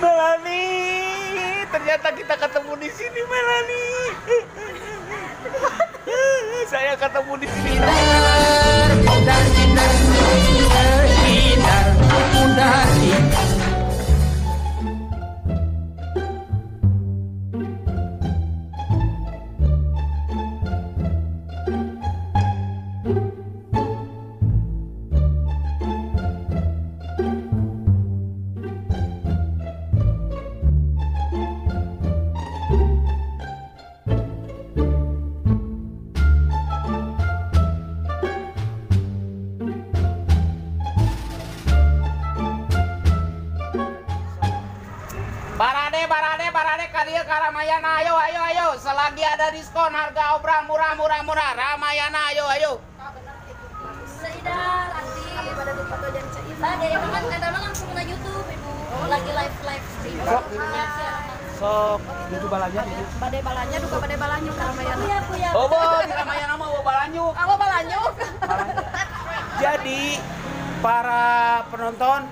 Melanie, ternyata kita ketemu di sini, Melanie. Saya ketemu di sini. Barade kadieu ka Ramayana, ayo. Selagi ada diskon harga obral murah. Ramayana, ayo. Seidar, arti pada lupa tuh dan cerita. Dari mana kita langsung ke YouTube, Ibu. Lagi live stream. Sok, itu balanya itu. Badai balanya duka badai balanyuk ka Ramayana. Iya. Oh, di Ramayana mah balanyuk. Apa balanyuk? Jadi para penonton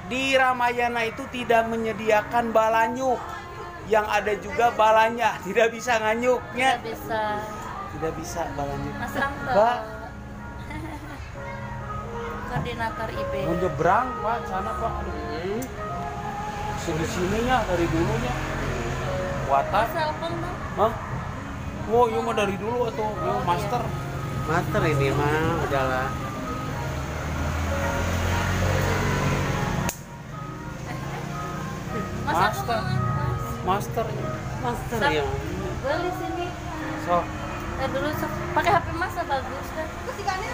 di Ramayana itu tidak menyediakan balanyuk. Yang ada juga balanya, tidak bisa nganyuknya. Tidak bisa balanyuk. Mas Ramto. Pak, Koordinator IB. mau nyebrang Pak, sana Pak. Sini-sininya dari dulunya. Watar. Telepon dong. Hah? Oh, iya mah dari dulu atau master? Master ini mah udahlah. Master. Master ya. Beli sini. So, Dulu sok pakai HP Mas bagus kan.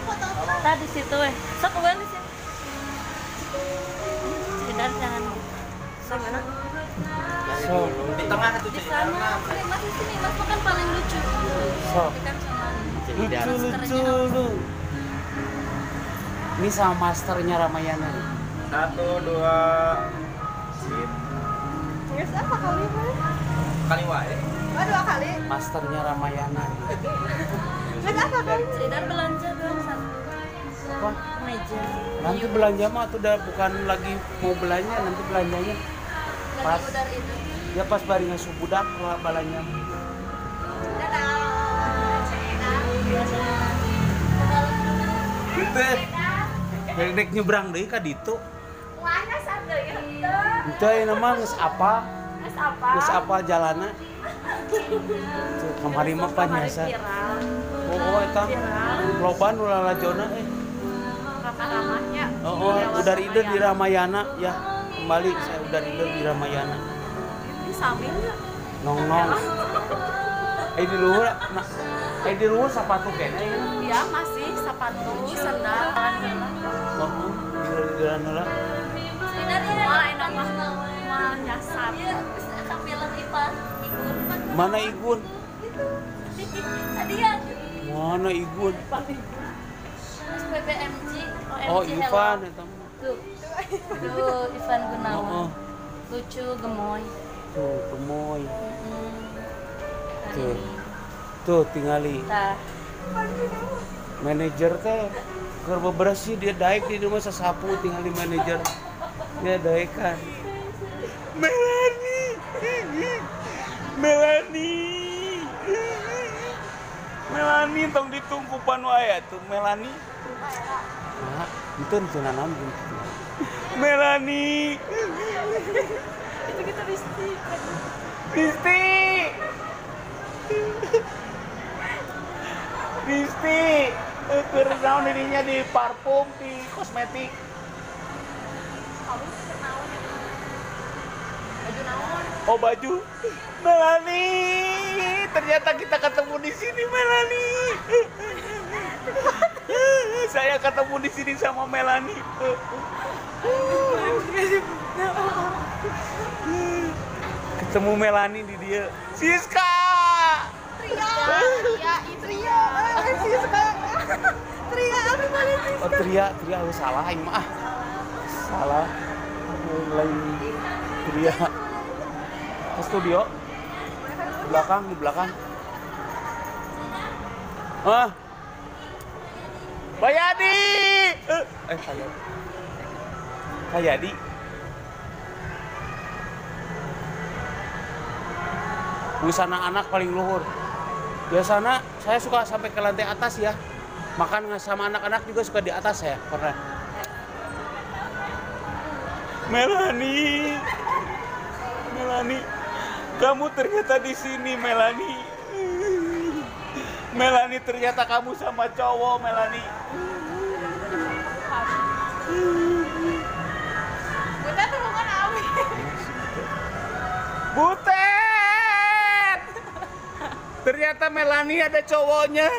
Foto. Tadi situ sok beli sini. Sekedar jangan. Mana? so, Di tengah tuh Di sana. Mas di sini Mas kan paling lucu. so. Kan sama. Lucu. Ini sama masternya Ramayana nih. 1, 2, sip. Nges apa kali Mas? Kali wae. Dua kali. Masternya Ramayana. Nges apa kali? Sekedar belanja doang satu. Apa? Meja. Nanti belanja mah tuh udah bukan lagi mau belanja, nanti belanjanya pas. Lagi udar itu. Ya pas bari ngasuh budak lah balanya. Gitu. Dek nyebrang deui ka ditu. Mana sarde ya? Itu nama geus apa? Mas apa? Geus apa jalana? Kamari mah panyasa. Oh, eta loba nu lalajona Ramah-ramahnya. udar ide di Ramayana ya. Kembali saya udar ide di Ramayana. Ini sampingnya. Nong. Di luhur sepatu kene ya. Iya masih sepatu, sandal, Oh, di heula. Malah enak mah nyasar. Film Ipan, Igun. Mana Igun? Tadi ya. Mana Igun? SPBMG. Oh, Ivan eta mah. Tuh, Ivan Gunawan. Oh. Lucu, gemoy. Tuh, gemoy. Hari Tuh. ini. Tuh tingali. Tah. Manajer teh keur bebersih dia daek di rumah sasapu tingali manajer. Dia daekan. Melanie tong ditunggu panu aya tuh Melanie. Nah, itu naon gitu. Melanie. Itu kita Risti. Keur naon dirinya di parfum, di kosmetik. Oh, baju. Melanie, ternyata kita ketemu di sini, Melanie. Saya ketemu di sini sama Melanie. Ketemu Melanie di dia. Siska. Oh, Tria harus salah ini mah. Salah. Lain Tria. Ke studio. Di belakang. Ah. Bayadi. Kayadi. busana anak paling luhur. Biasanya saya suka sampai ke lantai atas ya. Makan sama anak-anak juga suka di atas saya pernah. Melanie, kamu ternyata di sini, Melanie. Melanie, ternyata kamu sama cowok, Melanie. Butet hubungan Awi. Butet! Ternyata Melanie ada cowoknya.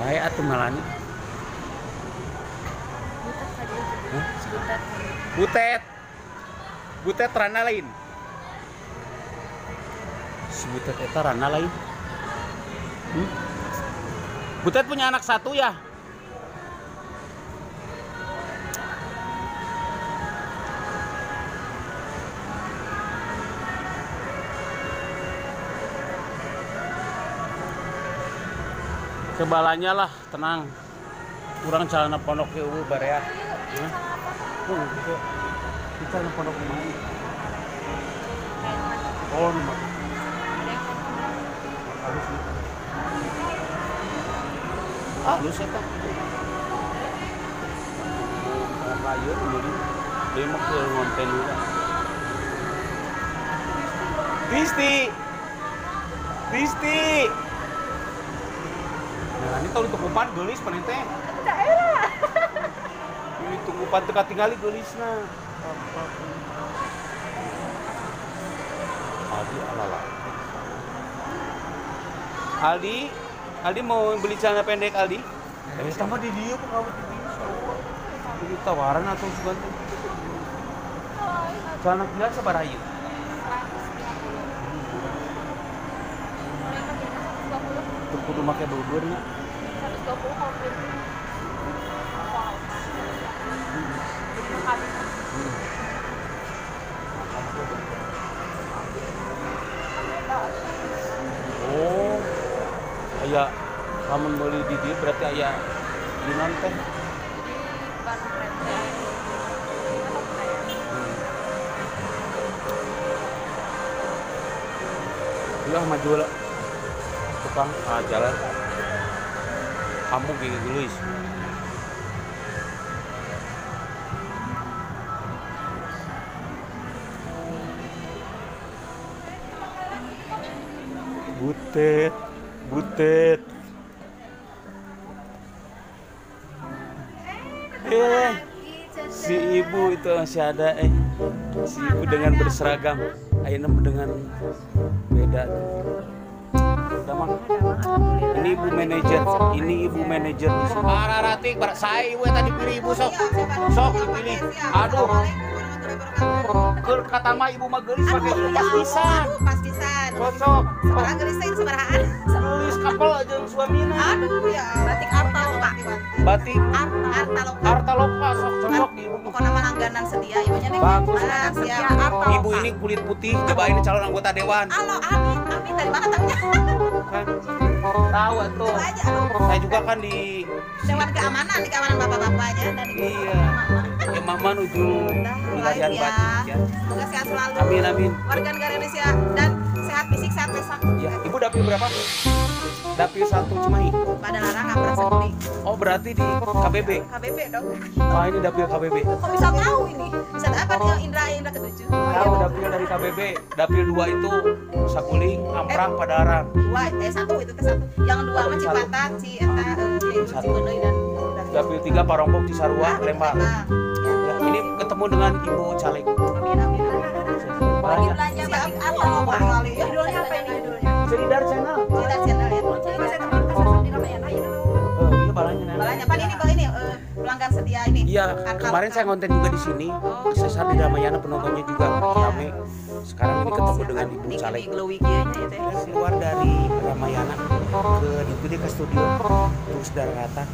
Hai, atuh Melanie. Butet tadi. Hah? Butet. Butet rana lain. Si Butet eta rana lain. Butet punya anak satu ya? Kebalanya lah, tenang. Kurang celana pondok ke ubu barea. Kita celana pondok kemana? Oh, nomor. Halus ya Pak. Kayu jadi dia mau ke ngonten juga. Tisti. Nah, ini kalau tukupan geulis panen teh. Daerah. Ini tukupan teu katingali geulisna. Aldi mau beli celana pendek Aldi? Sama di dia kok kamu di dia. Ini tawaran atau sugan tuh? Celana biasa barayu. Kudu make beubeurnya. 120 komplit. Wow. Oh, aya lamun meuli di dieu berarti aya di naon teh? Ulah maju lah. Tukang jalan. Kamu gigi gelis. Butet. Si ibu itu masih ada si ibu dengan berseragam. Ayeuna dengan beda. Udah mah. Ini ibu manajer di sini. Ratik, saya ibu yang tadi pilih ibu sok dipilih. Aduh. Keur kata mah ibu mah geulis pakai pas pisan. Pas pisan. Cocok. Sabaraha geulis teh sabarahaan? Geulis kapal aja suamina. Aduh ya, batik arta loka. Batik Arta loka. Sok cocok ibu. Pokoknya mah langganan sedia ibunya nih. Bagus. Siap arta. Ibu ini kulit putih, coba ini calon anggota dewan. Halo, Amin dari mana tanya? Kan tahu atuh. Coba aja. Saya juga kan di Dewan keamanan, di keamanan bapak-bapaknya dan iya. Ya mama nuju pengasihan ya. batik ya. Semoga sehat selalu. Amin. Warga negara Indonesia dan sehat fisik, sehat pesak. Ya, ibu dapil berapa? Dapil 1 Cimahi. Pada larang nggak pernah sekali. Oh, berarti di KBB. KBB dong. Wah, ini dapil KBB. Kok bisa tahu ini? Bisa apa dia Indra ke-7? Tahu dapil dari KBB. Dapil 2 itu Saguling, Amprang, Padalarang. 1 itu ke 1. Yang 2 mah Cipatat, Cibeuneuy dan Dapil 3 Parompok, Cisarua, Lembang. Ya, ini ketemu dengan Ibu Caleg. Amin. Banyak. Belanja batik apa mau kali? Judulnya apa ini judulnya? Cedar Channel. Cedar Channel ya. Iya, balanya Nen. Balanya pan ini pelanggan setia ini. Iya, kemarin saya ngonten juga di sini. Sesar di Ramayana penontonnya juga rame. Sekarang ini ketemu dengan Ibu Caleg. Keluar dari Ramayana ke itu dia ke studio terus daratan.